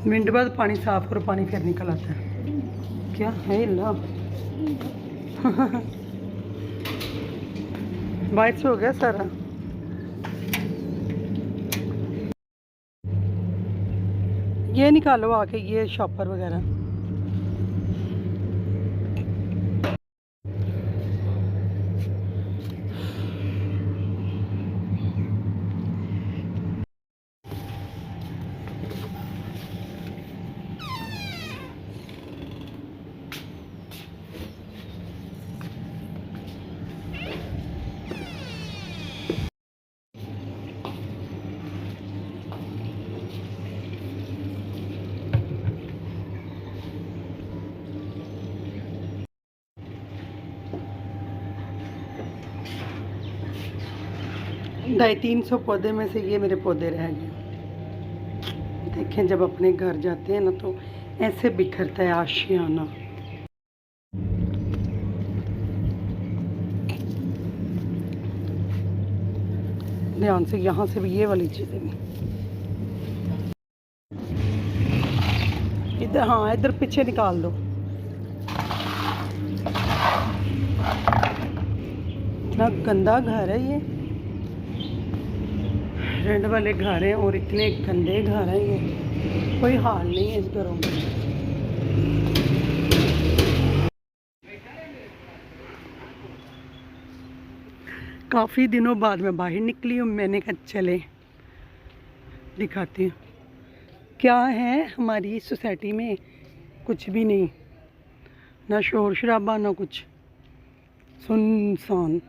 Minute बाद पानी साफ करो, पानी फिर निकल आता है। क्या है ला बाहर से हो गया सारा। ये निकालो आके, ये शॉपर वगैरह। ढाई 300 पौधे में से ये मेरे पौधे रह गए। देखें, जब अपने घर जाते हैं ना तो ऐसे बिखरता है आशियाना। ध्यान से, यहाँ से भी ये वाली चीज़ें भी इधर, हाँ इधर पीछे निकाल दो। इतना गंदा घर है ये, रेंट वाले घर हैं और इतने गंदे घर हैं, ये कोई हाल नहीं है इस घरों में। काफ़ी दिनों बाद मैं बाहर निकली हूँ, मैंने कहा चले दिखाती हूँ क्या है हमारी सोसाइटी में। कुछ भी नहीं, ना शोर शराबा ना कुछ, सुनसान।